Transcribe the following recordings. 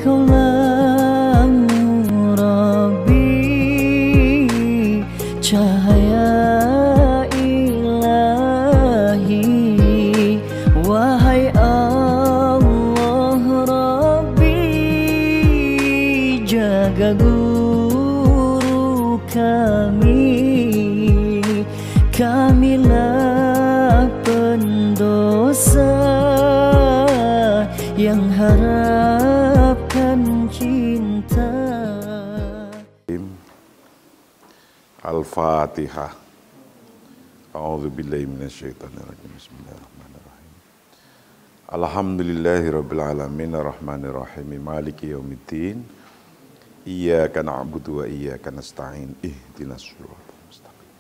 Kaulah Rabbi, cahaya ilahi. Wahai Allah Rabbi, jaga guru kami. Kamilah pendosa yang harapkan cinta. Al-Fatihah. A'udzubillahi minasyaitonirrajim. Bismillahirrahmanirrahim. Alhamdulillahirabbil alamin arrahmanirrahim maliki yaumiddin. Iyyaka na'budu wa iyyaka nasta'in. Ihdinas siratal mustaqim.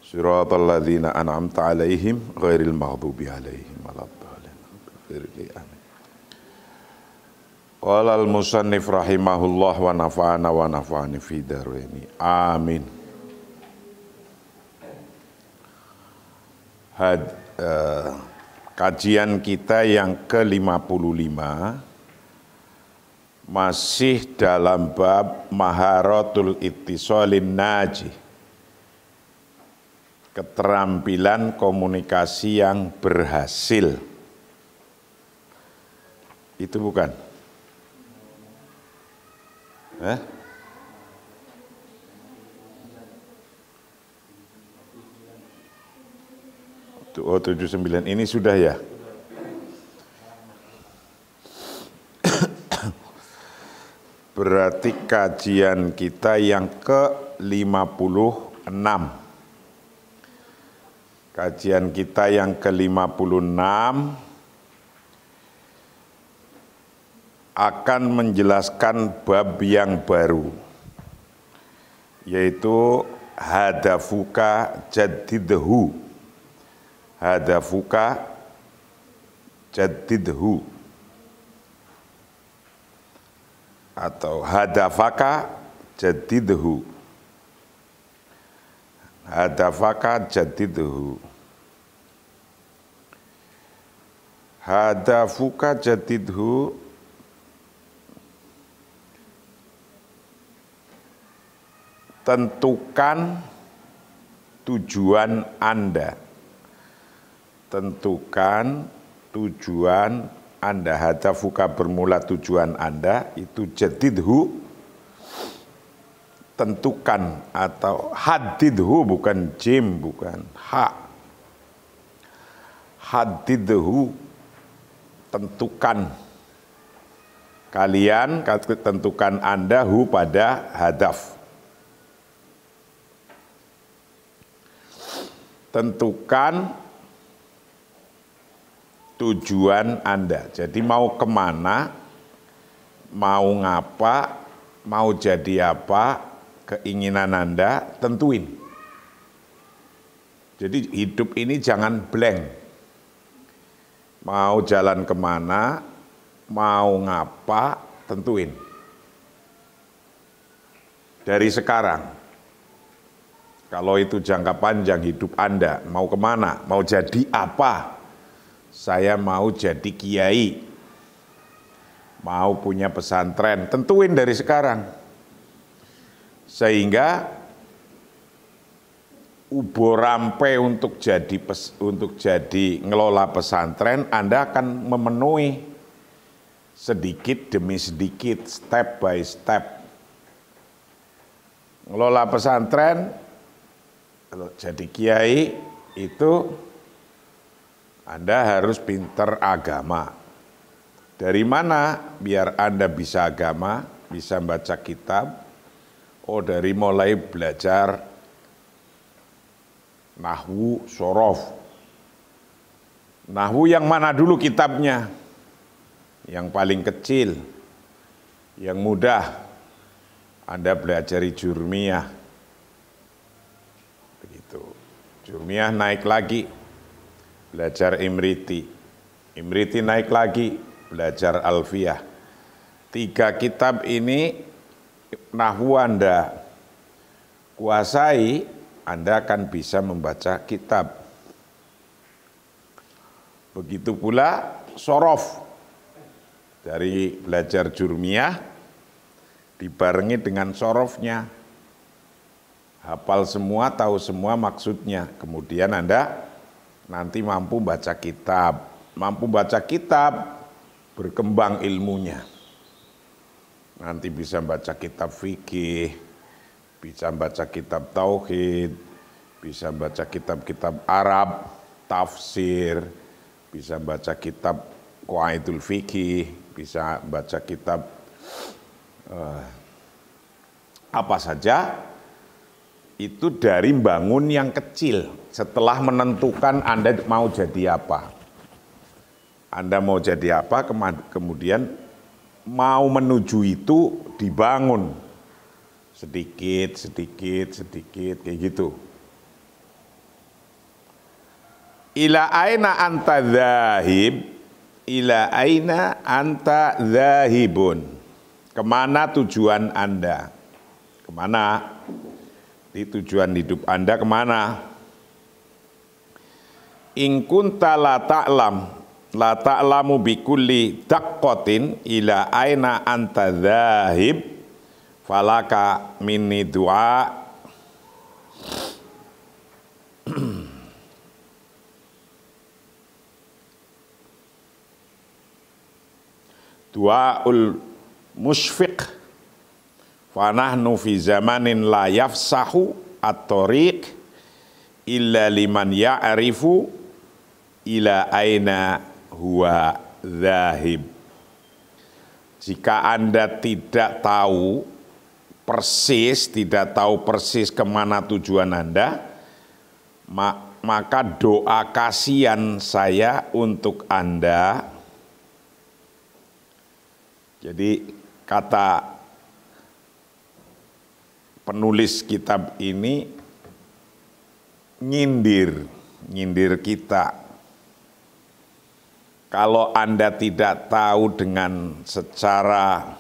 Siratal ladzina an'amta 'alaihim ghairil maghdubi 'alaihim waladdallin. Amin. Qala al-musannif rahimahullah wa nafa'ana wa nafa'ani fi daraini. Amin. Kajian kita yang ke-55 masih dalam bab maharatul ittisalin najih, keterampilan komunikasi yang berhasil. Itu bukan? Oh, 79 ini sudah ya? Berarti kajian kita yang ke-56. Kajian kita yang ke-56 akan menjelaskan bab yang baru, yaitu hadafuka jaddidhu. Hadafuka jaddidhu atau hadafaka jaddidhu. Hadafaka jaddidhu. Hadafuka jaddidhu tentukan tujuan Anda. Tentukan tujuan Anda. Hadafuka bermula tujuan Anda, itu jadidhu, tentukan, atau hadidhu, bukan jim, bukan ha. Hadidhu, tentukan. Kalian tentukan Anda hu pada hadaf. Tentukan tujuan Anda. Jadi mau kemana, mau ngapa, mau jadi apa, keinginan Anda, tentuin. Jadi hidup ini jangan blank. Mau jalan kemana, mau ngapa, tentuin. Dari sekarang. Kalau itu jangka panjang hidup Anda, mau kemana, mau jadi apa. Saya mau jadi kiai, mau punya pesantren, tentuin dari sekarang. Sehingga ubo rampe untuk jadi ngelola pesantren, Anda akan memenuhi sedikit demi sedikit, step by step. Ngelola pesantren, kalau jadi kiai itu Anda harus pinter agama. Dari mana biar Anda bisa agama, bisa baca kitab? Oh, dari mulai belajar nahwu, sorof. Nahwu yang mana dulu kitabnya? Yang paling kecil, yang mudah. Anda belajar jurmiyah. Begitu. Jurmiyah naik lagi. Belajar Imriti. Imriti naik lagi, belajar Alfiyah. 3 kitab ini nahwu Anda kuasai, Anda akan bisa membaca kitab. Begitu pula sorof. dari belajar jurmiyah dibarengi dengan sorofnya. Hafal semua, tahu semua maksudnya. Kemudian Anda nanti mampu baca kitab. Mampu baca kitab, berkembang ilmunya. Nanti bisa baca kitab fikih, bisa baca kitab tauhid, bisa baca kitab-kitab Arab, tafsir, bisa baca kitab Qawaidul Fikih, bisa baca kitab apa saja, itu dari bangun yang kecil. Setelah menentukan Anda mau jadi apa. Anda mau jadi apa, kemudian mau menuju itu dibangun. Sedikit, kayak gitu. Ila aina anta dzahib, ila aina anta dzahibun. Kemana tujuan Anda? Kemana? Di tujuan hidup Anda kemana? In kunta la ta'lamu bikulli daqqatin ila aina anta dzahib falaka minni du'a du'aul musyfiq fa nahnu fi zamanin la yafsahu at-tariq illa liman ya'rifu ila aina huwa dzahib. Jika Anda tidak tahu persis kemana tujuan Anda, maka doa kasihan saya untuk Anda. Jadi kata penulis kitab ini nyindir kita. Kalau Anda tidak tahu dengan secara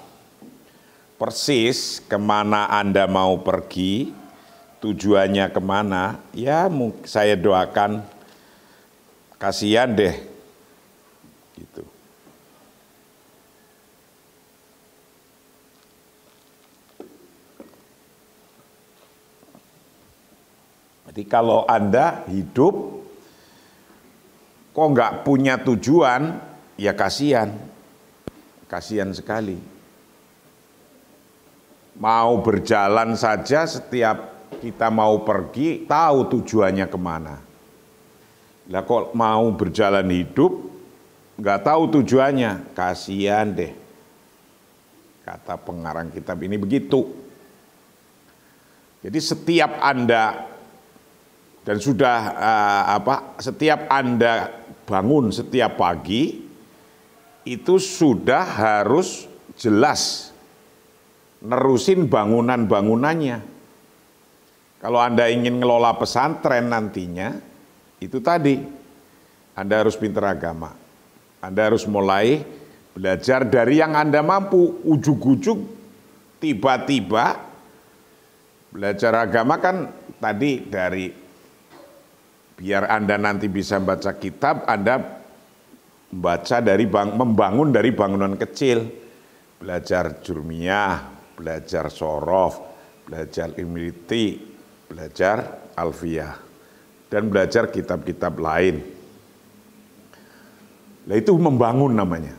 persis kemana Anda mau pergi, tujuannya kemana, ya saya doakan kasihan deh, gitu. Jadi kalau Anda hidup kok nggak punya tujuan, ya kasihan sekali. Mau berjalan saja, setiap kita mau pergi tahu tujuannya kemana. Lah kok mau berjalan hidup nggak tahu tujuannya, kasihan deh. Kata pengarang kitab ini begitu. Jadi setiap Anda dan setiap Anda bangun setiap pagi itu sudah harus jelas nerusin bangunannya. Kalau Anda ingin ngelola pesantren nantinya, itu tadi Anda harus pintar agama. Anda harus mulai belajar dari yang Anda mampu. Ujug-ujug tiba-tiba belajar agama kan tadi dari biar Anda nanti bisa baca kitab, Anda membangun dari bangunan kecil. Belajar jurmiyah, belajar sorof, belajar imriti, belajar alfiyah, dan belajar kitab-kitab lain. Nah itu membangun namanya.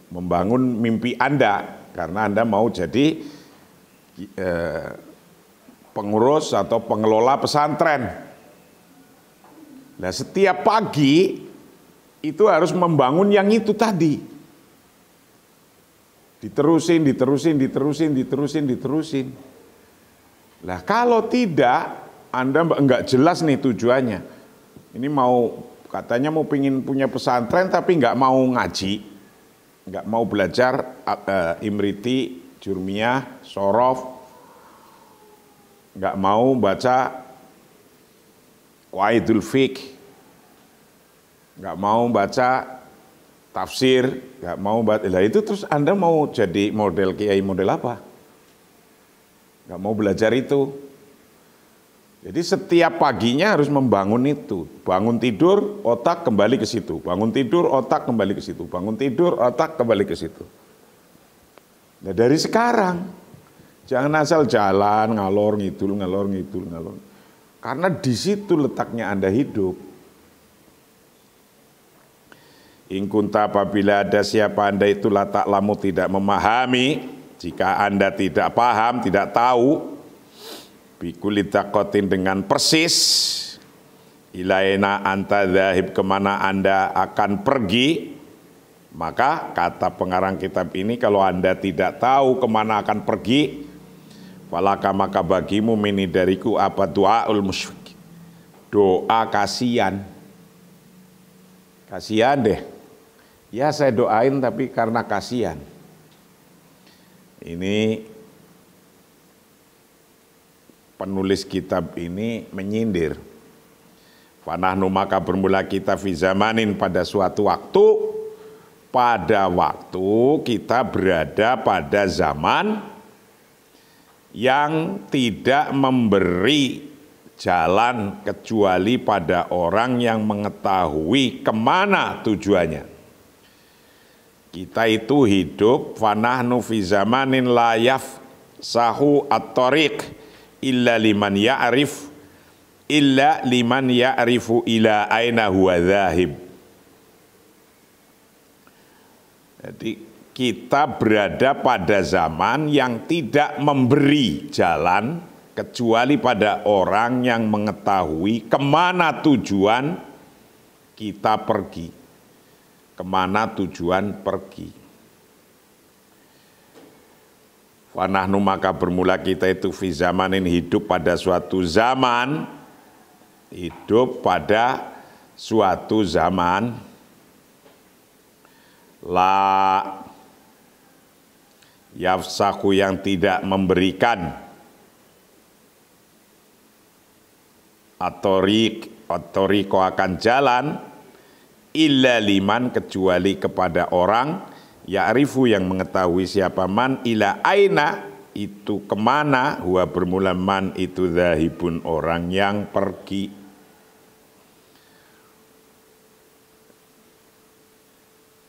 Membangun mimpi Anda, karena Anda mau jadi pengurus atau pengelola pesantren. Nah setiap pagi itu harus membangun yang itu tadi. Diterusin. Nah kalau tidak, Anda enggak jelas nih tujuannya. Ini katanya mau pengen punya pesantren tapi enggak mau ngaji. Enggak mau belajar imriti, jurmiyah, sorof. Enggak mau baca Qawaidul Fikih, nggak mau baca tafsir, nggak mau baca, itu terus Anda mau jadi model kiai model apa? Nggak mau belajar itu. Jadi setiap paginya harus membangun itu. Bangun tidur, otak kembali ke situ. Bangun tidur, otak kembali ke situ. Bangun tidur, otak kembali ke situ. Nah dari sekarang, jangan asal jalan, ngalor ngidul. Karena di situ letaknya Anda hidup. In kunta, apabila ada siapa Anda itu la ta'lamu, tidak memahami, jika Anda tidak paham, tidak tahu, bikuli taqatin, dengan persis, ilaina anta dzahib, kemana Anda akan pergi, maka kata pengarang kitab ini, kalau Anda tidak tahu kemana akan pergi, falaka, maka bagimu mini dariku apa doaul musyrik, doa kasihan. Kasihan deh. Ya saya doain tapi karena kasihan. Ini penulis kitab ini menyindir. Fanahnu, maka bermula kita fi zamanin, pada suatu waktu, pada waktu kita berada pada zaman yang tidak memberi jalan kecuali pada orang yang mengetahui kemana tujuannya. Kita itu hidup, fanahnu fi zamanin la yafsahu at-tariq illa liman ya'rifu ila aina huwa dzahib. Jadi kita berada pada zaman yang tidak memberi jalan kecuali pada orang yang mengetahui kemana tujuan kita pergi. Kemana tujuan pergi. Fanahnu, maka bermula kita itu fi zamanin, hidup pada suatu zaman, hidup pada suatu zaman, la yafsahu, yang tidak memberikan, atoriko akan jalan, illa liman, kecuali kepada orang, ya'rifu, yang mengetahui siapa, man ila aina, itu kemana, huwa bermula man itu dzahibun, orang yang pergi.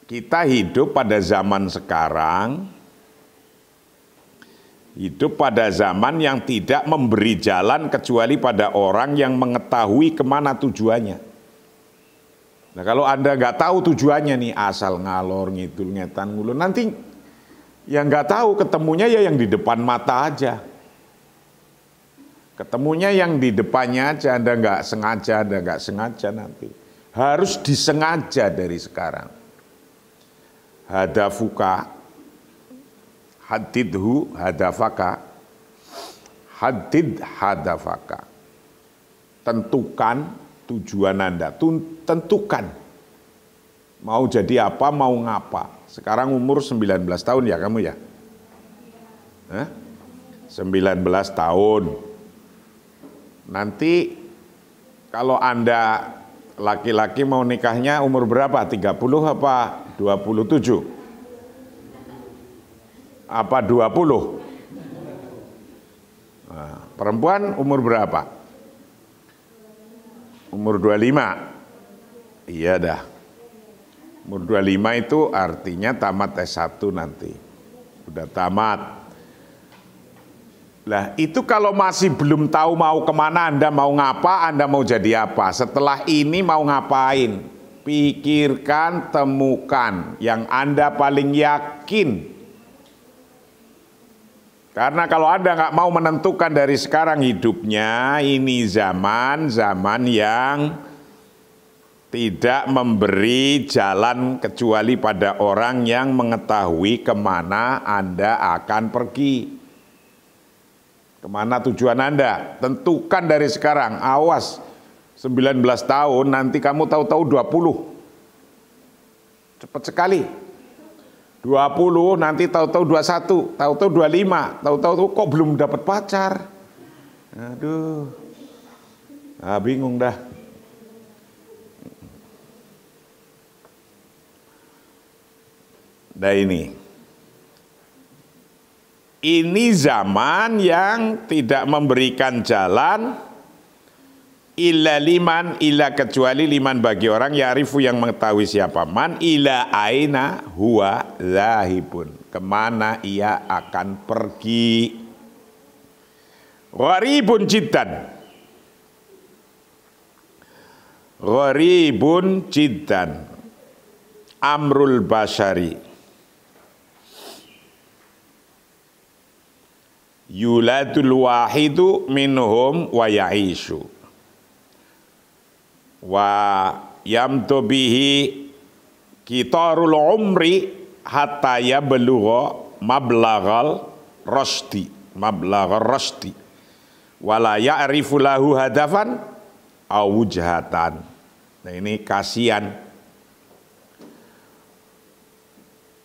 Kita hidup pada zaman sekarang, hidup pada zaman yang tidak memberi jalan kecuali pada orang yang mengetahui kemana tujuannya. Nah kalau Anda nggak tahu tujuannya nih, asal ngalor ngidul ngetan ngulur, nanti yang nggak tahu ketemunya ya yang di depan mata aja. Ketemunya yang di depannya aja, Anda nggak sengaja nanti. Harus disengaja dari sekarang. Hadafuka, hadidhu hadafaka, hadid hadafaka. Tentukan tujuan Anda, tentukan. Mau jadi apa, mau ngapa. Sekarang umur 19 tahun ya kamu ya? 19 tahun. Nanti kalau Anda laki-laki mau nikahnya umur berapa? 30 apa 27? Apa 20? Nah, perempuan umur berapa? Umur 25, iya dah. Umur 25 itu artinya tamat S1 nanti. Udah tamat. Lah itu kalau masih belum tahu mau kemana, Anda mau ngapa, Anda mau jadi apa. Setelah ini mau ngapain. Pikirkan, temukan yang Anda paling yakin. Karena kalau Anda nggak mau menentukan dari sekarang hidupnya, ini zaman yang tidak memberi jalan kecuali pada orang yang mengetahui kemana Anda akan pergi. Kemana tujuan Anda? Tentukan dari sekarang, awas 19 tahun nanti kamu tahu-tahu 20. Cepat sekali. 20 nanti tahu-tahu 21, tahu-tahu 25, tahu-tahu kok belum dapat pacar. Aduh. Bingung dah. Nah ini zaman yang tidak memberikan jalan illa liman, illa kecuali liman bagi orang ya'rifu yang mengetahui siapa man, ila aina huwa zahibun, kemana ia akan pergi. Gharibun jiddan, gharibun jiddan amrul basyari yuladul wahidu minhum wa ya'ishu wa yamtu bihi kitarul umri hatta yablugha mablaghal rasdi, mablaghar rasdi wala ya'rifu lahu hadafan aw wujhatan. Nah ini kasihan.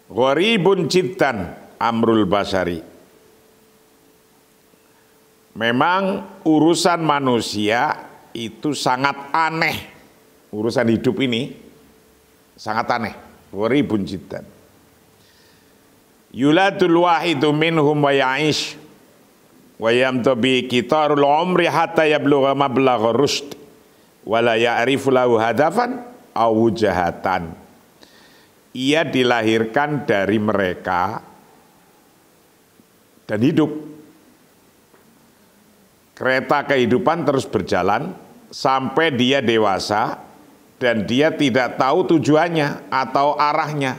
Gharibun jiddan amrul basyari, memang urusan manusia itu sangat aneh, urusan hidup ini sangat aneh. Gharibun jiddan yuladul wahidu minhum wa ya'ish wa yamtabi kitarul umri hatta yablugha mablagha rusd wa la ya'rifu lahu hadafan aw wujhatan. Ia dilahirkan dari mereka dan hidup. Kereta kehidupan terus berjalan sampai dia dewasa dan dia tidak tahu tujuannya atau arahnya.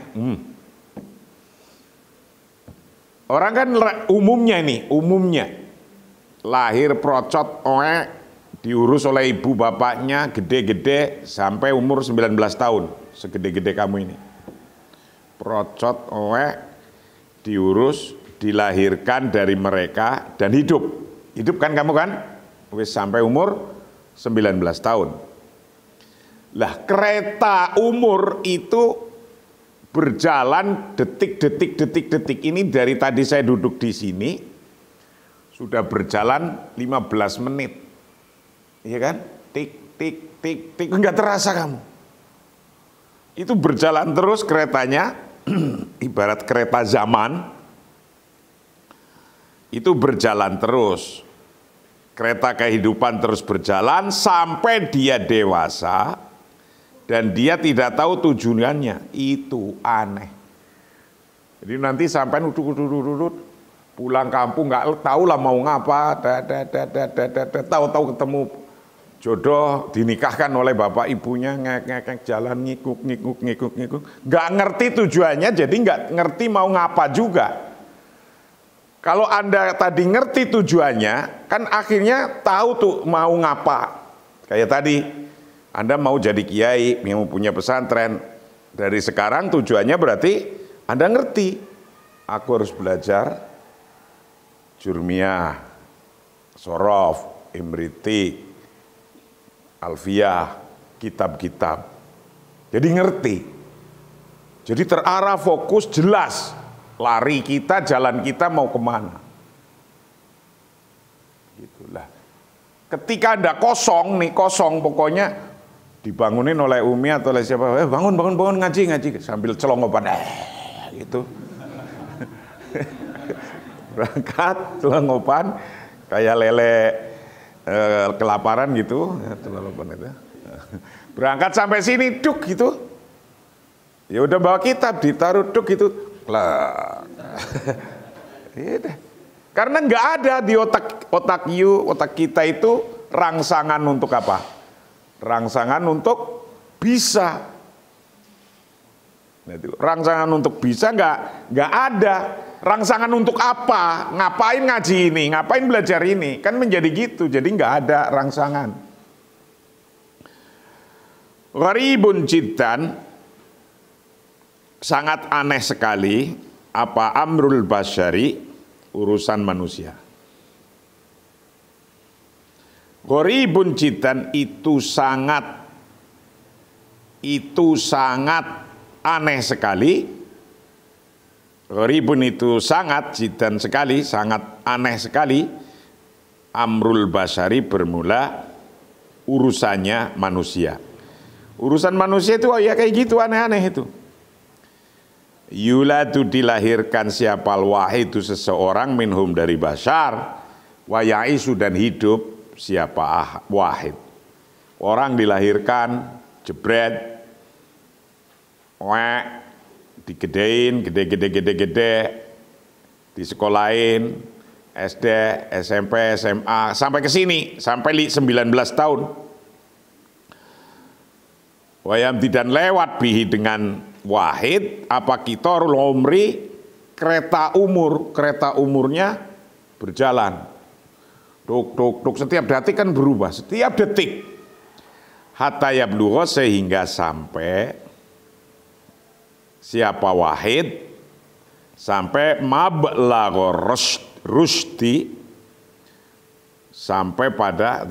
Orang kan umumnya lahir procot, diurus oleh ibu bapaknya gede-gede sampai umur 19 tahun, segede-gede kamu ini. Procot, diurus, dilahirkan dari mereka dan hidup. Hidup kan kamu kan? Wis sampai umur 19 tahun. Lah kereta umur itu berjalan detik. Ini dari tadi saya duduk di sini sudah berjalan 15 menit. Iya kan? Tik, enggak terasa kamu. Itu berjalan terus keretanya, ibarat kereta zaman. Itu berjalan terus. Kereta kehidupan terus berjalan sampai dia dewasa dan dia tidak tahu tujuannya. Itu aneh. Jadi nanti sampai udut pulang kampung nggak tahu lah mau ngapa, tahu-tahu ketemu jodoh dinikahkan oleh bapak ibunya, ngek jalan ngikuk, nggak ngerti tujuannya, jadi nggak ngerti mau ngapa juga. Kalau Anda tadi ngerti tujuannya, kan akhirnya tahu tuh mau ngapa. Kayak tadi, Anda mau jadi kiai, mau punya pesantren. Dari sekarang tujuannya berarti Anda ngerti. Aku harus belajar Jurmiyah, Sorof, Imriti, Alfiyah, kitab-kitab. Jadi ngerti. Jadi terarah, fokus, jelas. Lari kita, jalan kita mau kemana. Gitulah. Ketika Anda kosong pokoknya dibangunin oleh Umi atau oleh siapa, bangun ngaji sambil celongopan, gitu. Berangkat celongopan kayak lele kelaparan gitu, celongopan itu. Berangkat sampai sini duk gitu. Ya udah bawa kitab ditaruh duk gitu. Lah. Karena nggak ada di otak kita itu rangsangan untuk apa? Rangsangan untuk bisa. Nah, rangsangan untuk bisa nggak ada. Rangsangan untuk apa? Ngapain ngaji ini? Ngapain belajar ini? Kan menjadi gitu. Jadi nggak ada rangsangan. Gharibun jiddan, sangat aneh sekali apa amrul basyari, urusan manusia. Gharibun jiddan itu sangat aneh sekali. Gharibun itu sangat, jiddan sekali, sangat aneh sekali. Amrul basyari bermula urusannya manusia. Urusan manusia itu ya kayak gitu, aneh-aneh itu. Yuladu dilahirkan siapal wahidu seseorang minhum dari basyar, wa ya'isu dan hidup siapa wahid. Orang dilahirkan, jebret, digedein, gede, disekolahin, SD, SMP, SMA, sampai ke sini, sampai 19 tahun. Wayam tidak lewat bihi dengan wahid, apa kita umri, kereta umurnya berjalan. Tuk, setiap detik kan berubah, setiap detik. Hatta yablugha, sehingga sampai siapa wahid, sampai mablagha rusdi, sampai pada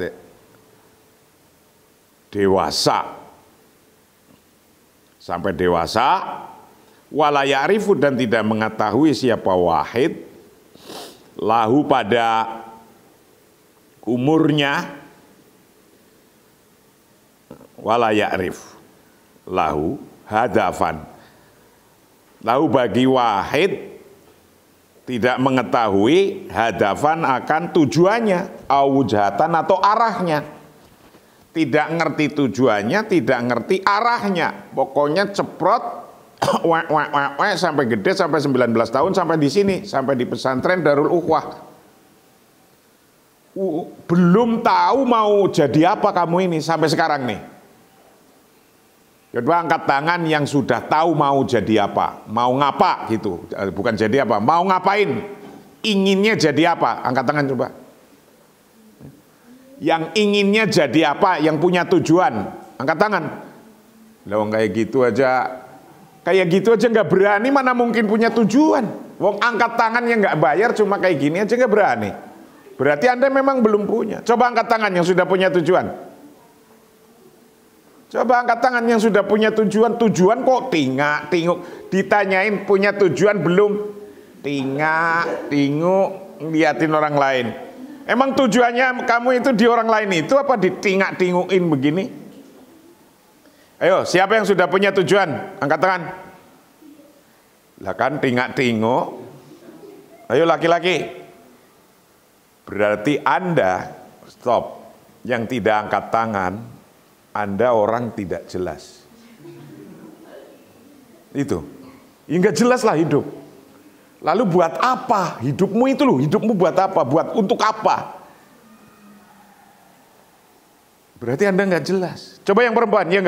dewasa. Sampai dewasa, wala ya'rifu, dan tidak mengetahui siapa wahid, lahu pada umurnya, wala ya'rif lahu hadafan, lahu bagi wahid tidak mengetahui hadafan akan tujuannya, awujhatan atau arahnya. Tidak ngerti tujuannya, tidak ngerti arahnya. Pokoknya ceprot sampai gede, sampai 19 tahun, sampai di sini, sampai di pesantren Darul Ukhwah. Belum tahu mau jadi apa kamu ini sampai sekarang nih. Coba angkat tangan yang sudah tahu mau jadi apa, mau ngapa gitu. Bukan jadi apa, mau ngapain, inginnya jadi apa, angkat tangan coba. Yang inginnya jadi apa, yang punya tujuan, angkat tangan. Lah kayak gitu aja nggak berani, mana mungkin punya tujuan. Wong angkat tangan yang nggak bayar cuma kayak gini aja nggak berani. Berarti Anda memang belum punya. Coba angkat tangan yang sudah punya tujuan. Coba angkat tangan yang sudah punya tujuan. Tujuan kok tinguk, ditanyain punya tujuan belum? Tinguk, liatin orang lain. Emang tujuannya kamu itu di orang lain itu apa ditingak-tingukin begini? Ayo, siapa yang sudah punya tujuan? Angkat tangan. Lah kan tingak-tinguk. Ayo laki-laki. Berarti Anda, stop. Yang tidak angkat tangan, Anda orang tidak jelas. Itu. Ya enggak jelas lah hidup. Lalu buat apa hidupmu itu loh? Hidupmu buat apa? Buat untuk apa? Berarti Anda nggak jelas. Coba yang perempuan yang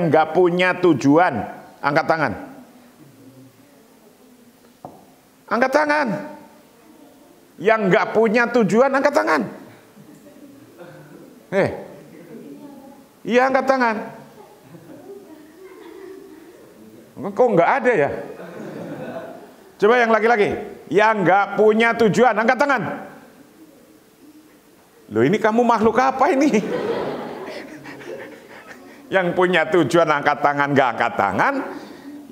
nggak punya tujuan, angkat tangan. Angkat tangan. Yang nggak punya tujuan, angkat tangan. Iya angkat tangan. Kok nggak ada ya? Coba yang laki-laki, yang nggak punya tujuan, angkat tangan. Loh ini kamu makhluk apa ini? Yang punya tujuan angkat tangan, nggak angkat tangan.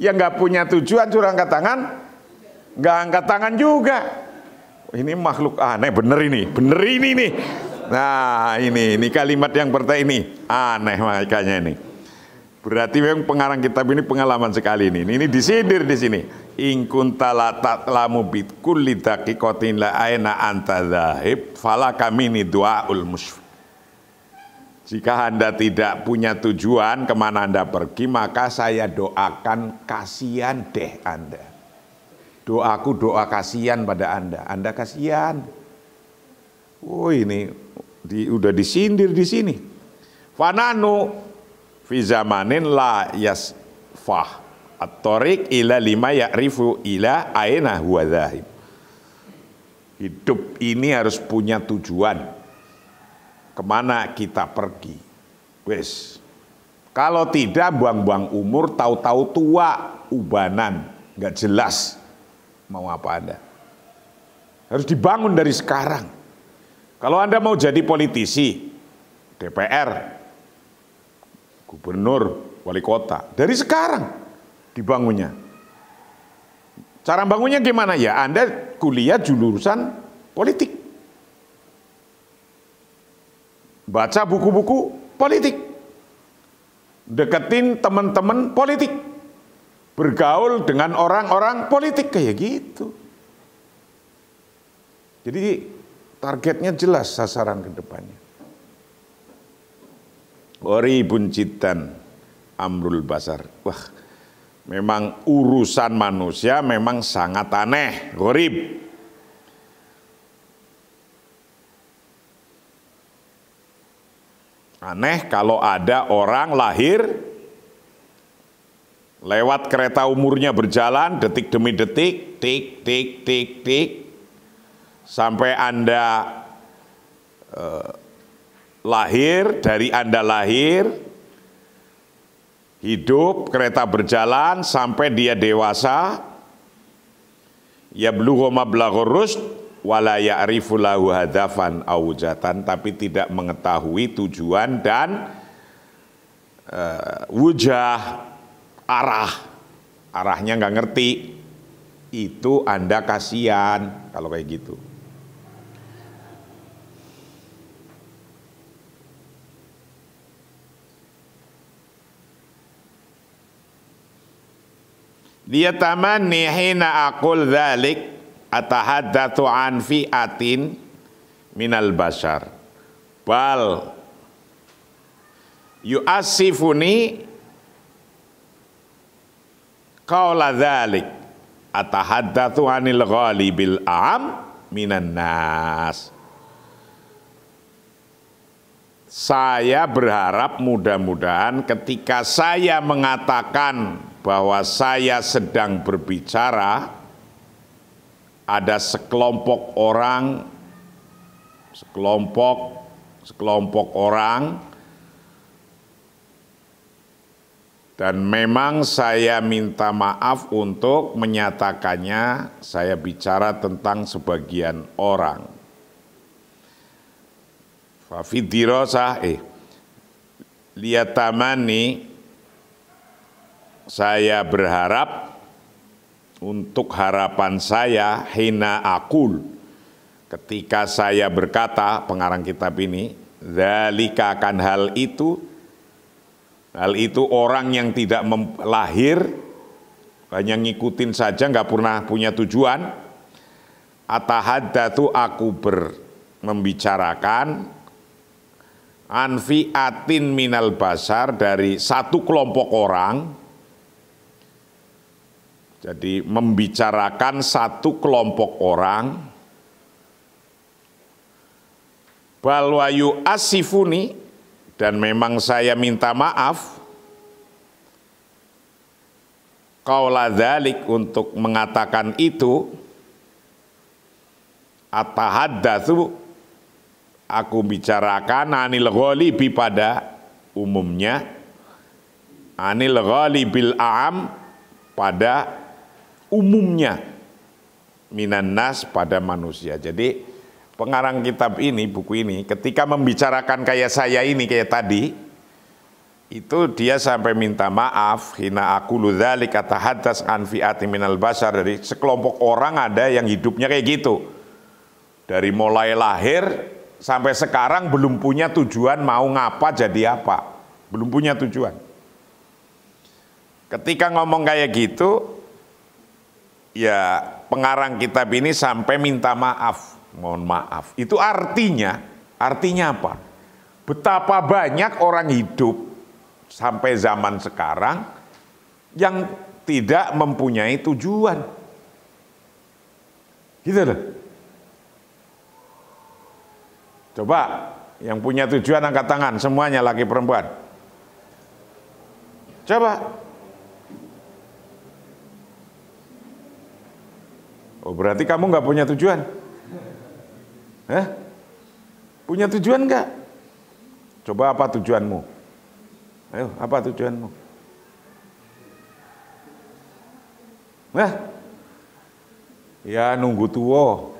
Yang nggak punya tujuan suruh angkat tangan, nggak angkat tangan juga. Ini makhluk aneh, bener ini nih. Nah ini kalimat yang pertama ini aneh makanya ini. Berarti memang pengarang kitab ini pengalaman sekali ini. Ini disindir di sini. In kunta la ta'lamu bi kulli daqiqatin la aina anta dzahib falaka mini du'aul musfiq. Jika Anda tidak punya tujuan kemana Anda pergi, maka saya doakan kasihan deh Anda. Doaku doa kasihan pada Anda. Anda kasihan. Oh ini udah disindir di sini. Fananu fi zamanin la yasfah at-tariq ila lima ya'rifu ila aina huwa dzahib. Hidup ini harus punya tujuan. Kemana kita pergi? Wes. Kalau tidak buang-buang umur, tahu-tahu tua, ubanan, nggak jelas mau apa Anda. Harus dibangun dari sekarang. Kalau Anda mau jadi politisi, DPR, gubernur, wali kota, dari sekarang dibangunnya. Cara bangunnya gimana? Ya Anda kuliah jurusan politik. Baca buku-buku politik. Deketin teman-teman politik. Bergaul dengan orang-orang politik kayak gitu. Jadi targetnya jelas sasaran ke depannya. Gharibun jiddan amrul basar. Wah, memang urusan manusia memang sangat aneh, gharib. Aneh kalau ada orang lahir, lewat kereta umurnya berjalan detik demi detik, tik, tik, tik, tik, sampai Anda lahir, dari Anda lahir, hidup, kereta berjalan, sampai dia dewasa, yablughu mablaghur rusyd, wala ya'rifu lahu hadafan awjatan, tapi tidak mengetahui tujuan dan wujah, arahnya nggak ngerti, itu Anda kasihan kalau kayak gitu. Dia tamanni hina aqul dzalik atahaddatsu an fi'atin minal bashar bal yu'assifuni qaula dzalik atahaddatsu anil ghalibil a'am minan nas. Saya berharap mudah-mudahan ketika saya mengatakan bahwa saya sedang berbicara, ada sekelompok orang, sekelompok orang, dan memang saya minta maaf untuk menyatakannya, saya bicara tentang sebagian orang. Fafidirosah, liatamani, saya berharap, untuk harapan saya, hina akul, ketika saya berkata, pengarang kitab ini, dzalika, akan hal itu orang yang tidak lahir, hanya ngikutin saja, nggak pernah punya tujuan, atahaddatu, aku membicarakan, anfi'atin minal basar, dari satu kelompok orang. Jadi membicarakan satu kelompok orang, balwayu asifuni, dan memang saya minta maaf, qaula dzalik, untuk mengatakan itu, atahaddatsu, aku bicarakan, anil ghalibi, pada umumnya, anil ghalibil a'am, pada umumnya, minan nas, pada manusia. Jadi pengarang kitab ini, buku ini, ketika membicarakan kayak saya ini, kayak tadi, itu dia sampai minta maaf, hina aqulu dzalika tahaddas an fi'ati minal bashar, dari sekelompok orang ada yang hidupnya kayak gitu. Dari mulai lahir sampai sekarang belum punya tujuan mau ngapa jadi apa. Belum punya tujuan. Ketika ngomong kayak gitu, ya pengarang kitab ini sampai minta maaf, mohon maaf. Itu artinya apa? Betapa banyak orang hidup sampai zaman sekarang yang tidak mempunyai tujuan. Gitu loh. Coba yang punya tujuan angkat tangan, semuanya laki perempuan. Coba. Oh, berarti kamu nggak punya tujuan? Hah? Punya tujuan nggak? Coba apa tujuanmu? Ayo, apa tujuanmu? Hah? Ya nunggu tua.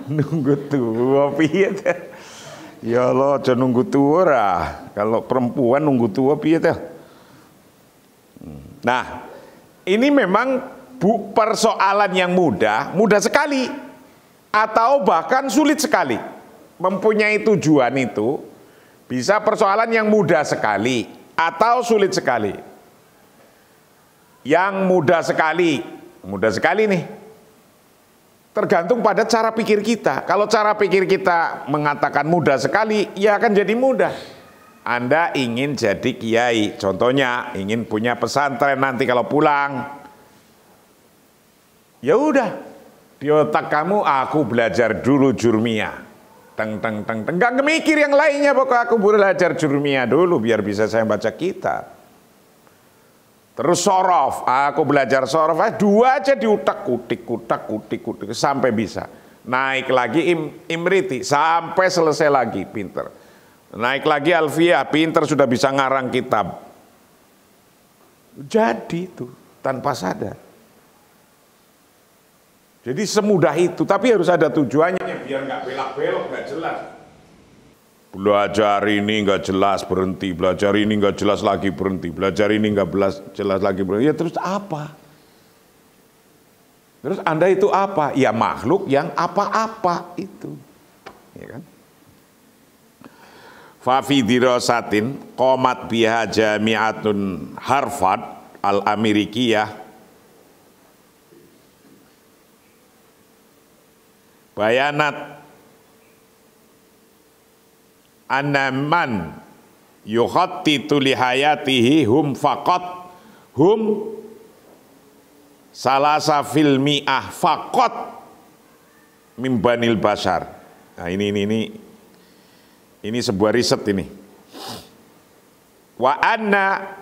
Nunggu tua piye teh? Ya Allah, aja nunggu tua lah. Kalau perempuan nunggu tua piye teh? Nah, ini memang persoalan yang mudah sekali, atau bahkan sulit sekali. Mempunyai tujuan itu bisa persoalan yang mudah sekali atau sulit sekali. Yang mudah sekali nih, tergantung pada cara pikir kita. Kalau cara pikir kita mengatakan mudah sekali, ya akan jadi mudah. Anda ingin jadi kiai, contohnya ingin punya pesantren nanti kalau pulang. Ya udah, di otak kamu aku belajar dulu jurmiyah. Enggak mikir yang lainnya, pokoknya aku belajar jurmiyah dulu biar bisa saya baca kitab. Terus sorof, aku belajar sorof, dua aja diutak-utik sampai bisa. Naik lagi imriti sampai selesai lagi, pinter. Naik lagi alfiyah, pinter sudah bisa ngarang kitab. Jadi itu tanpa sadar. Jadi semudah itu, tapi harus ada tujuannya biar nggak belak-belok, nggak jelas. Belajar ini nggak jelas berhenti, belajar ini nggak jelas lagi berhenti, belajar ini nggak jelas lagi berhenti. Ya terus apa? Terus Anda itu apa? Ya makhluk yang apa-apa itu, ya kan? Fafi dirasatin qomat biha jami'atun Harvard al-Amerikiyah bayanat anna man yukhattitu li hayatihi hum faqat hum salasa fil mi'ah faqat min banil bashar. Nah ini sebuah riset ini. Wa anna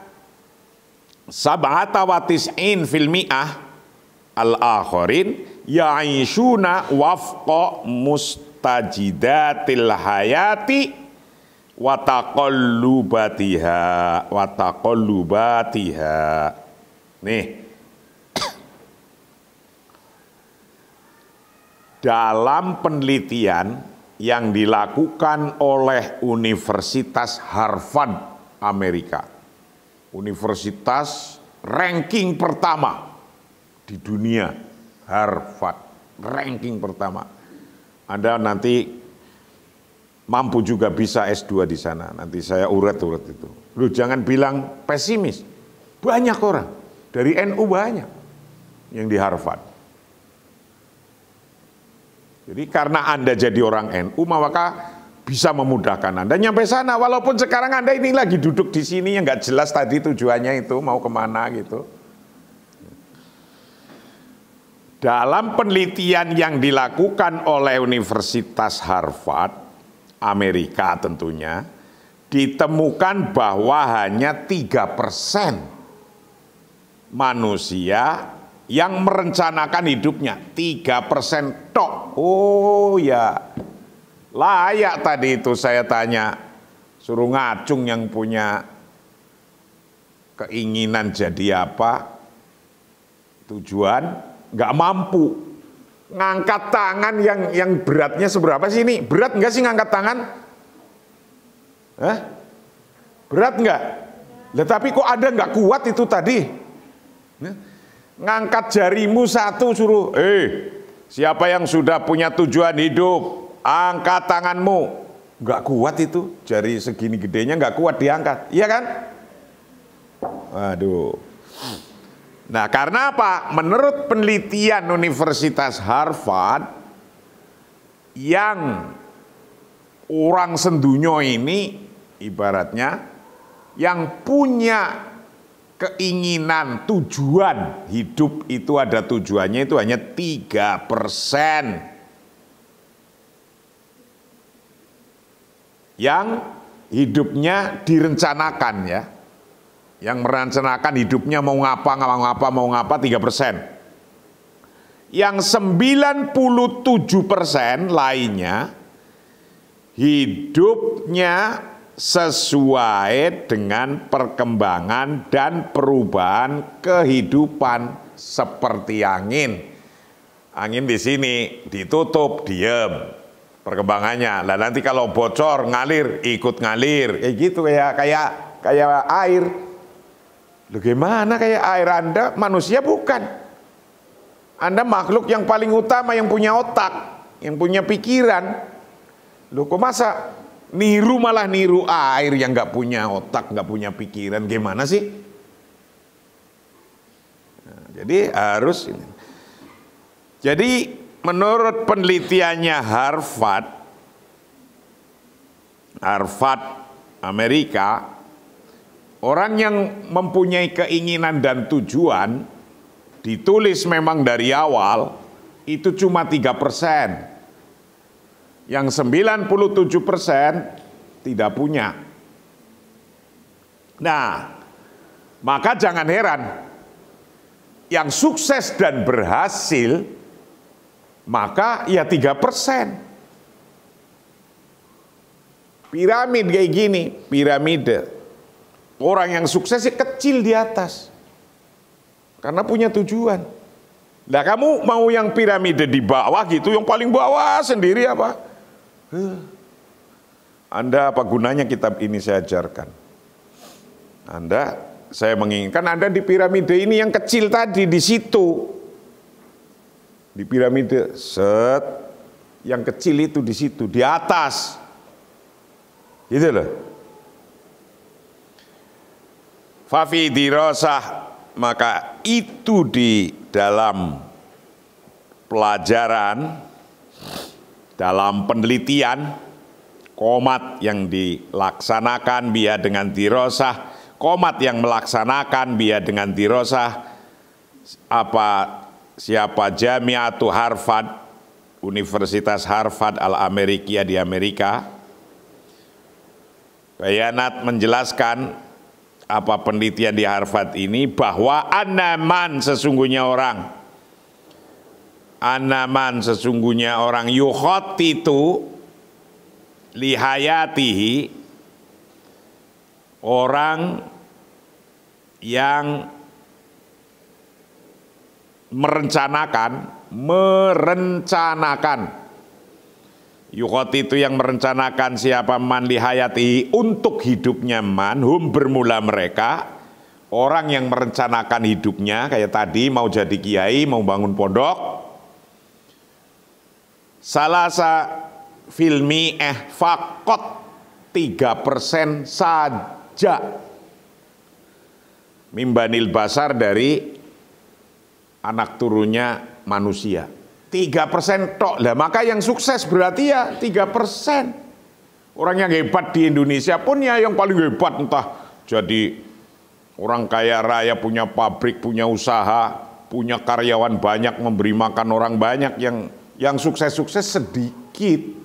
sab'ata wa tis'in fil mi'ah al-akharin ya'ishuna wafqa mustajidatil hayati wa taqallubatiha. Nih. Dalam penelitian yang dilakukan oleh Universitas Harvard Amerika, universitas ranking pertama di dunia, Harvard ranking pertama. Anda nanti mampu juga bisa S2 di sana, nanti saya uret-uret itu. Lu jangan bilang pesimis, banyak orang dari NU banyak yang di Harvard. Jadi karena Anda jadi orang NU, maka bisa memudahkan Anda nyampe sana. Walaupun sekarang Anda ini lagi duduk di sini yang nggak jelas tadi tujuannya itu mau kemana gitu. Dalam penelitian yang dilakukan oleh Universitas Harvard, Amerika tentunya, ditemukan bahwa hanya 3% manusia yang merencanakan hidupnya, 3% tok. Oh ya, layak tadi itu saya tanya, suruh ngacung yang punya keinginan jadi apa, tujuan, nggak mampu. Ngangkat tangan yang beratnya seberapa sih ini? Berat nggak sih ngangkat tangan? Hah? Berat nggak? Lah tapi kok ada nggak kuat itu tadi? Ngangkat jarimu satu suruh, siapa yang sudah punya tujuan hidup, angkat tanganmu. Nggak kuat itu, jari segini gedenya nggak kuat diangkat, iya kan? Waduh. Nah karena apa? Menurut penelitian Universitas Harvard, yang orang sendunyo ini ibaratnya yang punya keinginan, tujuan hidup itu ada tujuannya itu hanya 3%. Yang hidupnya direncanakan ya. Yang merencanakan hidupnya mau ngapa 3%. Yang 97% lainnya hidupnya sesuai dengan perkembangan dan perubahan kehidupan seperti angin. Angin di sini ditutup, diem perkembangannya. Lah nanti kalau bocor ngalir, ikut ngalir. Gitu kayak air. Loh gimana kayak air? Anda manusia bukan. Anda makhluk yang paling utama yang punya otak, yang punya pikiran. Loh kok masa malah niru air yang nggak punya otak, nggak punya pikiran, gimana sih? Nah, jadi harus ini. Jadi menurut penelitiannya Harvard Amerika, orang yang mempunyai keinginan dan tujuan, ditulis memang dari awal, itu cuma 3%. Yang 97% tidak punya. Nah, maka jangan heran, yang sukses dan berhasil, maka ya 3%. Piramid kayak gini, piramide. Orang yang sukses kecil di atas. Karena punya tujuan. Nah, kamu mau yang piramide di bawah gitu, yang paling bawah sendiri apa? Anda apa gunanya kitab ini saya ajarkan? Saya menginginkan Anda di piramide ini yang kecil tadi, di situ. Di piramide, yang kecil itu di situ, di atas. Gitu loh. Fafi dirasah, maka itu di dalam pelajaran, dalam penelitian, qomat yang dilaksanakan biya dengan dirasah, qomat yang melaksanakan biya dengan dirasah, siapa Jamiatu Harvard, Universitas Harvard Al-Amerikia di Amerika. Bayanat menjelaskan apa penelitian di Harvard ini, bahwa anaman sesungguhnya orang yukhatitu lihayatihi, orang yang merencanakan, yukhati itu yang merencanakan, siapa man lihayati, untuk hidupnya man, bermula mereka, orang yang merencanakan hidupnya, kayak tadi mau jadi kiai, mau bangun pondok, salasa filmi fakot 3% saja, mimbanil basar, dari anak turunnya manusia. 3% tok. Lah maka yang sukses berarti ya 3%. Orang yang hebat di Indonesia pun ya yang paling hebat, entah jadi orang kaya raya, punya pabrik, punya usaha, punya karyawan banyak, memberi makan orang banyak, yang sukses-sukses sedikit.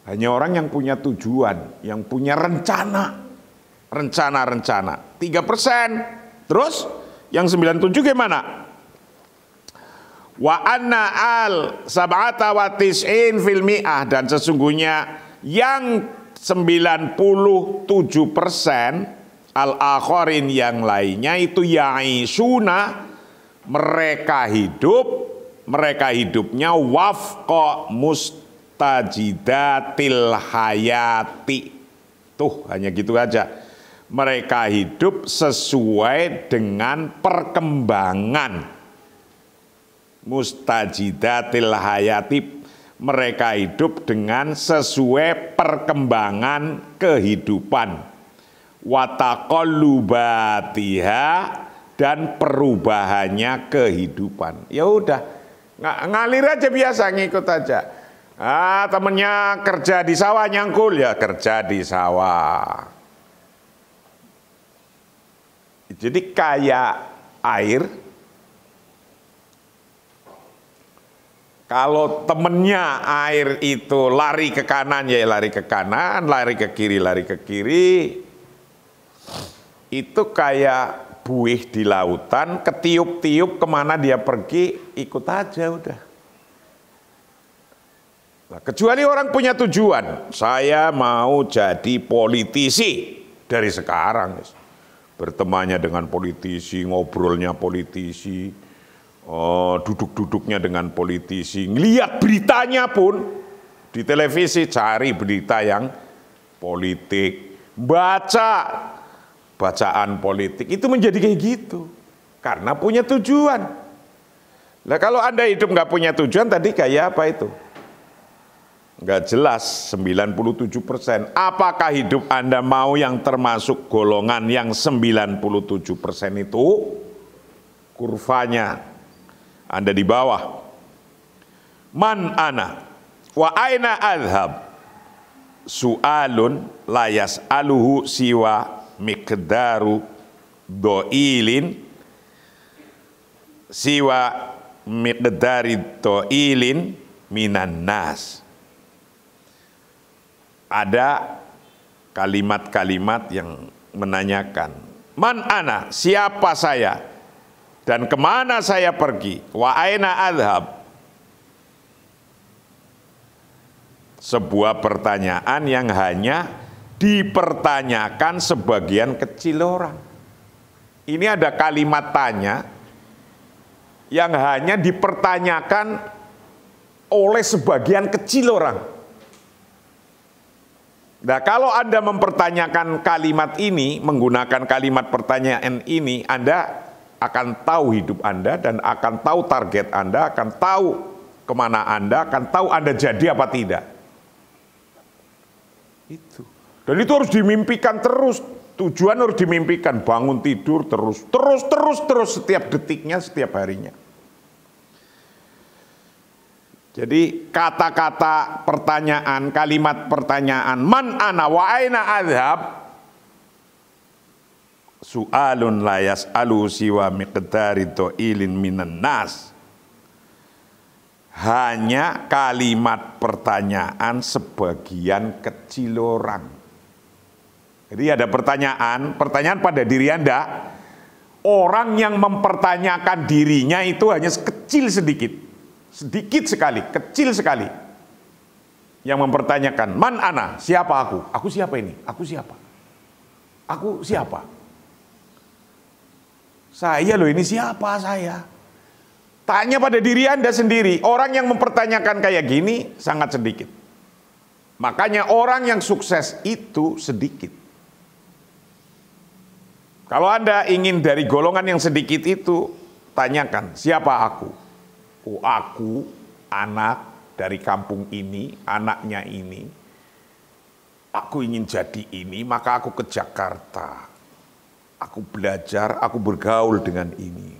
Hanya orang yang punya tujuan, yang punya rencana. 3%. Terus yang 97 gimana? Wa anna al sab'ata wa tis'in fil mi'ah, dan sesungguhnya yang 97% al-akharin yang lainnya itu ya'isuna, mereka hidupnya wafqa mustajidatil hayati. Tuh hanya gitu aja. Mereka hidup sesuai dengan perkembangan mustajidatil hayati, mereka hidup dengan sesuai perkembangan kehidupan, wataqallubatiha, dan perubahannya kehidupan. Ya udah, ngalir aja biasa, ngikut aja. Temennya kerja di sawah, nyangkul ya kerja di sawah. Jadi kayak air. Kalau temennya air itu lari ke kanan, ya lari ke kanan, lari ke kiri. Itu kayak buih di lautan, ketiup-tiup kemana dia pergi, ikut aja udah. Nah, kecuali orang punya tujuan, saya mau jadi politisi dari sekarang. Bertemannya dengan politisi, ngobrolnya politisi, duduk-duduknya dengan politisi, ngelihat beritanya pun di televisi, cari berita yang politik, bacaan politik, itu menjadi kayak gitu karena punya tujuan. Nah kalau Anda hidup nggak punya tujuan, tadi kayak apa itu? Nggak jelas. 97%. Apakah hidup Anda mau yang termasuk golongan yang 97% itu? Kurvanya Anda di bawah. Man ana wa aina adhab. su'alun la yas'aluhu siwa miqdaru do'ilin siwa miqdari do'ilin minan nas. Ada kalimat-kalimat yang menanyakan, man ana, siapa saya dan kemana saya pergi, wa aina adhab. Sebuah pertanyaan yang hanya dipertanyakan sebagian kecil orang. Ini ada kalimat tanya yang hanya dipertanyakan oleh sebagian kecil orang. Nah, kalau Anda mempertanyakan kalimat ini, menggunakan kalimat pertanyaan ini, Anda akan tahu hidup Anda dan akan tahu target Anda, akan tahu kemana Anda, akan tahu Anda jadi apa tidak. Itu. Dan itu harus dimimpikan terus, tujuan harus dimimpikan, bangun tidur terus setiap detiknya, setiap harinya. Jadi kata-kata pertanyaan, kalimat pertanyaan, man ana wa aina adhab, su'alun la yas'alu siwa miqdari do'ilin minan nas. Hanya kalimat pertanyaan sebagian kecil orang. Jadi ada pertanyaan pada diri Anda, orang yang mempertanyakan dirinya itu hanya kecil sedikit sekali, kecil sekali. Yang mempertanyakan, man ana, siapa aku? Aku siapa ini? Aku siapa? Aku siapa? Saya loh, ini siapa saya? Tanya pada diri Anda sendiri. Orang yang mempertanyakan kayak gini sangat sedikit. Makanya orang yang sukses itu sedikit. Kalau Anda ingin dari golongan yang sedikit itu, tanyakan, siapa aku? Oh, aku anak dari kampung ini, anaknya ini. Aku ingin jadi ini, maka aku ke Jakarta. Aku belajar, aku bergaul dengan ini.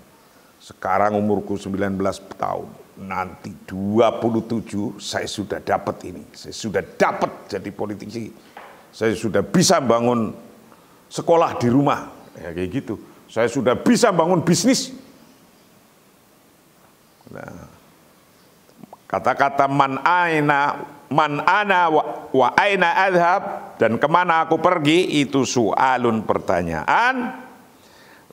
Sekarang umurku 19 tahun. Nanti 27 saya sudah dapat ini. Saya sudah dapat jadi politisi. Saya sudah bisa bangun sekolah di rumah. Ya, kayak gitu. Saya sudah bisa bangun bisnis. Nah, kata-kata man ana wa aina adhab, dan kemana aku pergi, itu su'alun, pertanyaan,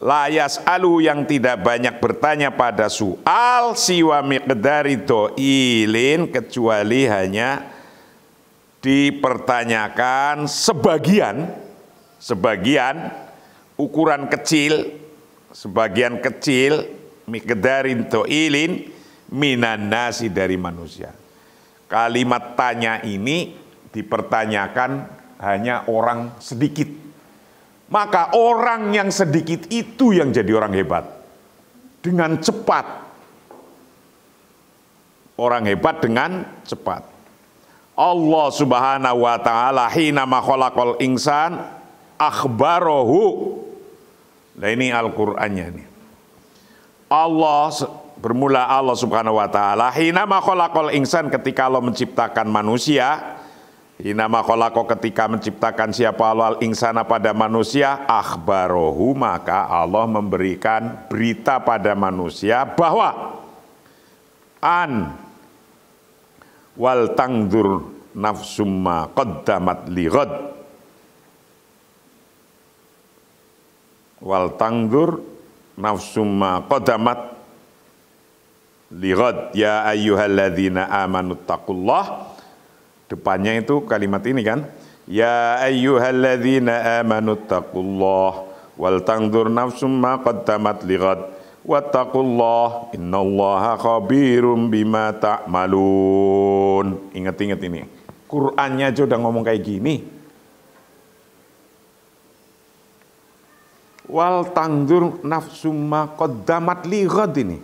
la yas'alu, yang tidak banyak bertanya pada soal, siwa miqdari do'ilin, kecuali hanya dipertanyakan sebagian ukuran kecil, sebagian kecil, miqdarin do'ilin minan nasi, dari manusia. Kalimat tanya ini dipertanyakan hanya orang sedikit. Maka orang yang sedikit itu yang jadi orang hebat. Dengan cepat. Orang hebat dengan cepat. Allah subhanahu wa ta'ala hina ma khalaqal insan akhbarahu. Nah, ini Al-Qur'annya nih. Bermula Allah subhanahu wa ta'ala hina ma khalaqal insan, ketika Allah menciptakan manusia. Hina ma khalaqa, ketika menciptakan siapa Allah al-insana, pada manusia, akhbarahu, maka Allah memberikan berita pada manusia bahwa an wal tangdur nafsum ma qaddamat li ghad, wal tangdur nafsum ma qaddamat li ghad, ya ayyuhalladzina amanu taqullah. Depannya itu kalimat ini kan, ya ayyuhalladzina amanu taqullah wal tangdur nafsum ma qaddamat li ghad wattaqullah innallaha khabirum bima ta'malun. Ingat-ingat ini. Qur'annya aja udah ngomong kayak gini. Wal tangdur nafsum ma qaddamat li ghad ini.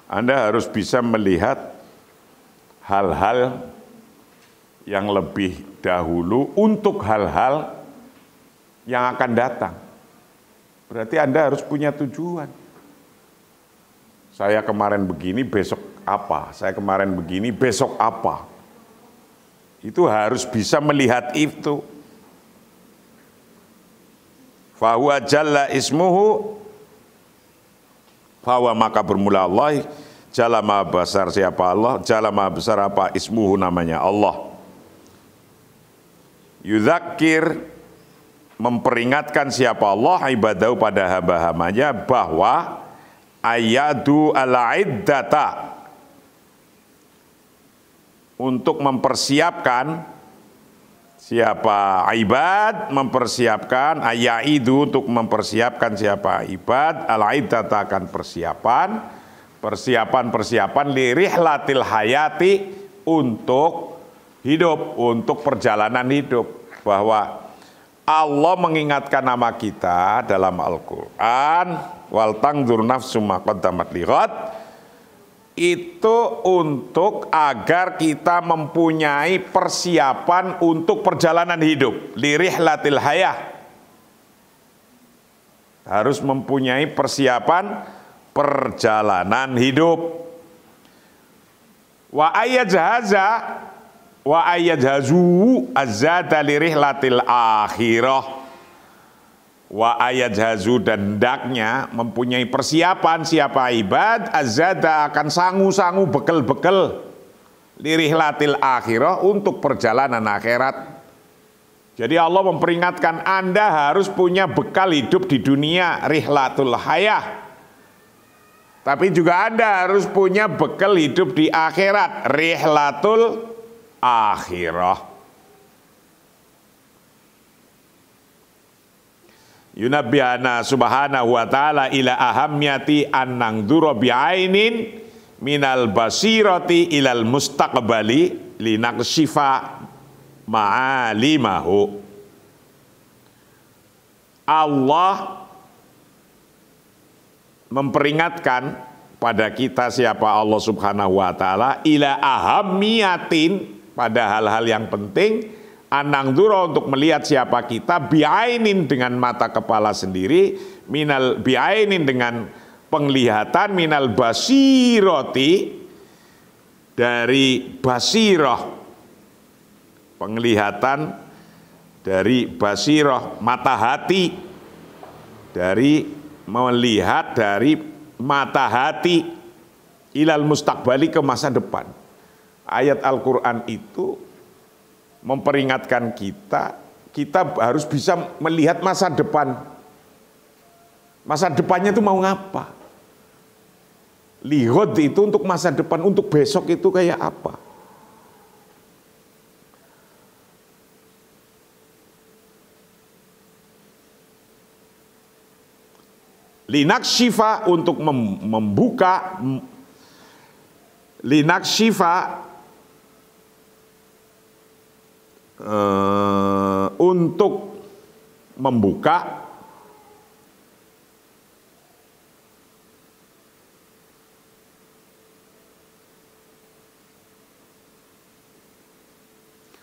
Anda harus bisa melihat hal-hal yang lebih dahulu untuk hal-hal yang akan datang. Berarti Anda harus punya tujuan. Saya kemarin begini, besok apa? Saya kemarin begini, besok apa? Itu harus bisa melihat itu. Fahuwa jalla ismuhu, fahuwa maka bermula Allah, jalla maha besar siapa Allah, jalla maha besar apa ismuhu namanya Allah. Yudzakir memperingatkan siapa Allah ibadahu pada hamba-hambanya bahwa ayadu al-iddata untuk mempersiapkan siapa ibad, mempersiapkan ayaidu untuk mempersiapkan siapa ibad, al-iddata akan persiapan lirihlatil hayati untuk hidup, untuk perjalanan hidup. Bahwa Allah mengingatkan nama kita dalam Al-Quran, wal tangdur nafsum ma qaddamat lighad, itu untuk agar kita mempunyai persiapan untuk perjalanan hidup, lirihlatil hayah. Harus mempunyai persiapan perjalanan hidup. Wa ayajhazu azada lirihlatil akhirah. Wa ayajhazu dan hendaknya mempunyai persiapan siapa ibad azada akan sangu-sangu bekal-bekal lirihlatil akhirah untuk perjalanan akhirat. Jadi Allah memperingatkan Anda harus punya bekal hidup di dunia, rihlatul hayah. Tapi juga Anda harus punya bekal hidup di akhirat, rihlatul akhirah. Yunabbihana subhanahu wa ta'ala ila ahammiyati an nangdura bi'ainin minal basirati ilal mustaqbali linakshifa ma'alimahu. Allah memperingatkan pada kita siapa Allah subhanahu wa ta'ala ila ahammiyatin pada hal-hal yang penting anang duro untuk melihat siapa kita biainin dengan mata kepala sendiri minal biainin dengan penglihatan minal basiroti dari basirah penglihatan dari basirah mata hati dari melihat dari mata hati ilal mustaqbali ke masa depan. Ayat Al-Quran itu memperingatkan kita harus bisa melihat masa depan. Masa depannya itu mau ngapa? Lihat itu untuk masa depan, untuk besok itu kayak apa? Linakshifa untuk membuka, linakshifa untuk membuka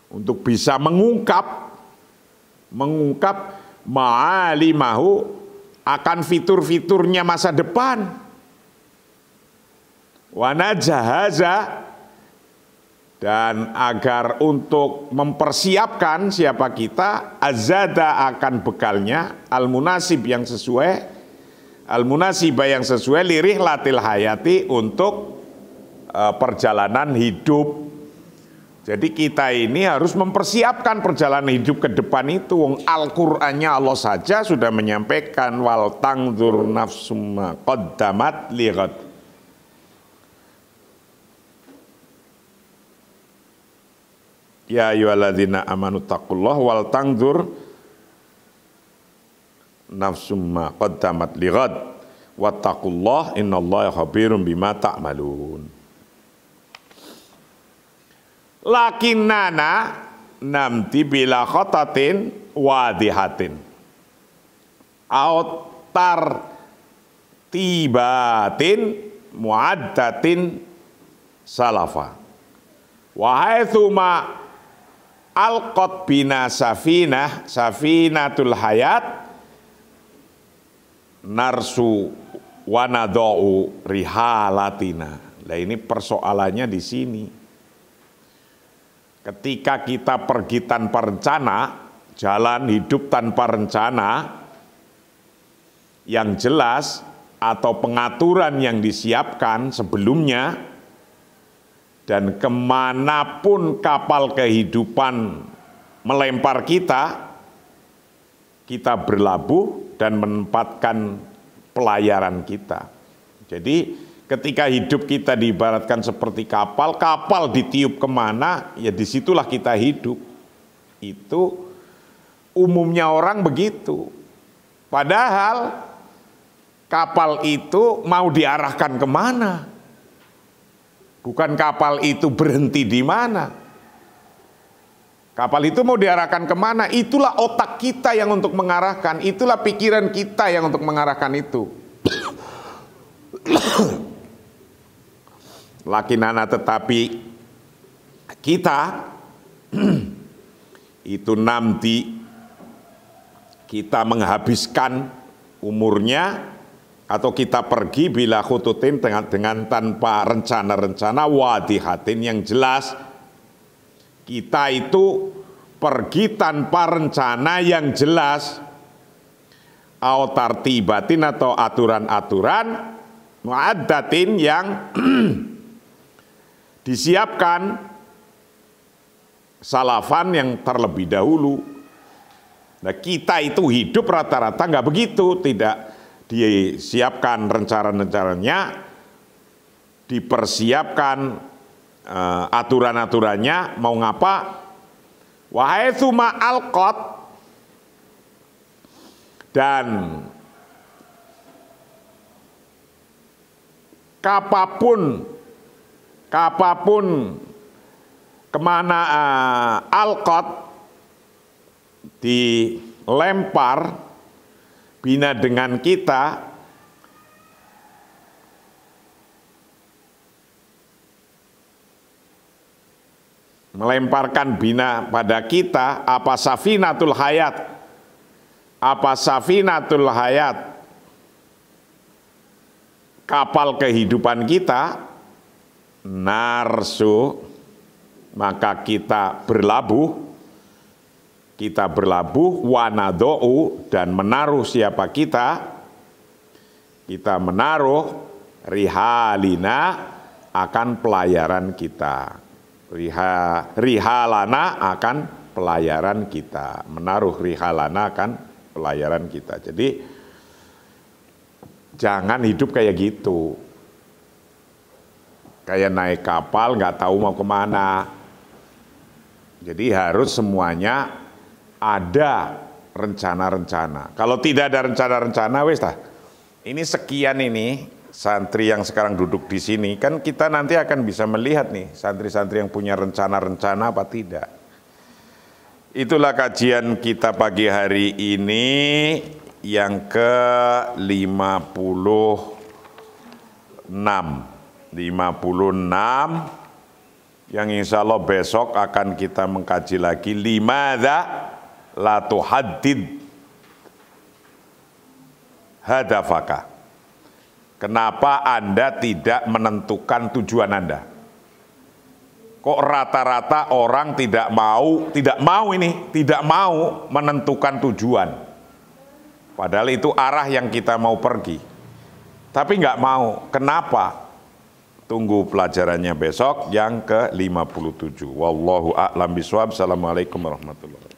untuk bisa mengungkap ma'alimahu akan fitur-fiturnya masa depan. Wa najahaza dan agar untuk mempersiapkan siapa kita azada akan bekalnya al-munasib yang sesuai al-munasibah yang sesuai lirihlatil hayati untuk perjalanan hidup. Jadi kita ini harus mempersiapkan perjalanan hidup ke depan itu. Al-Qur'annya Allah saja sudah menyampaikan wal tangdur nafsum ma qaddamat lighad. Ya ayyuhalladzina amanu taqullaha wal tangdur nafsum ma qaddamat lighad wattaqullaha innallaha khabirum bima ta'malun. Lakinnana namti bila khotatin wadihatin autar tibatin muaddatin salafa wa haitsuma alqat bina safinatul hayat narsu wanadau rihalatina. Nah ini persoalannya di sini. Ketika kita pergi tanpa rencana, jalan hidup tanpa rencana yang jelas atau pengaturan yang disiapkan sebelumnya, dan kemanapun kapal kehidupan melempar kita, kita berlabuh dan menempatkan pelayaran kita. Jadi ketika hidup kita diibaratkan seperti kapal, kapal ditiup kemana, ya disitulah kita hidup. Itu umumnya orang begitu. Padahal kapal itu mau diarahkan kemana? Bukan kapal itu berhenti di mana. Kapal itu mau diarahkan kemana? Itulah otak kita yang untuk mengarahkan. Itulah pikiran kita yang untuk mengarahkan itu. Lakinana tetapi kita itu nanti kita menghabiskan umurnya atau kita pergi bila khututin dengan tanpa rencana-rencana wadihatin yang jelas. Kita itu pergi tanpa rencana yang jelas, au tartibatin atau aturan-aturan muaddatin yang disiapkan salafan yang terlebih dahulu. Nah kita itu hidup rata-rata nggak begitu, tidak disiapkan rencana-rencananya, dipersiapkan aturan-aturannya mau ngapa. Wahai suma alqat, dan kapapun kemana alqat dilempar bina dengan kita, melemparkan bina pada kita, apa safinatul hayat, kapal kehidupan kita, narsu, maka kita berlabuh, wanadou, dan menaruh siapa kita menaruh rihalina, akan pelayaran kita. Rihalana akan pelayaran kita, menaruh rihalana akan pelayaran kita. Jadi jangan hidup kayak gitu, kayak naik kapal nggak tahu mau kemana. Jadi harus semuanya ada rencana-rencana. Kalau tidak ada rencana-rencana, wes dah. Ini sekian ini santri yang sekarang duduk di sini, kan kita nanti akan bisa melihat nih santri-santri yang punya rencana-rencana apa tidak. Itulah kajian kita pagi hari ini yang ke-56 yang insya Allah besok akan kita mengkaji lagi limadza la tuhaddid hadafaka. Kenapa Anda tidak menentukan tujuan Anda? Kok rata-rata orang tidak mau menentukan tujuan. Padahal itu arah yang kita mau pergi. Tapi nggak mau. Kenapa? Tunggu pelajarannya besok yang ke-57. Wallahu a'lam bishawab. Assalamualaikum warahmatullahi wabarakatuh.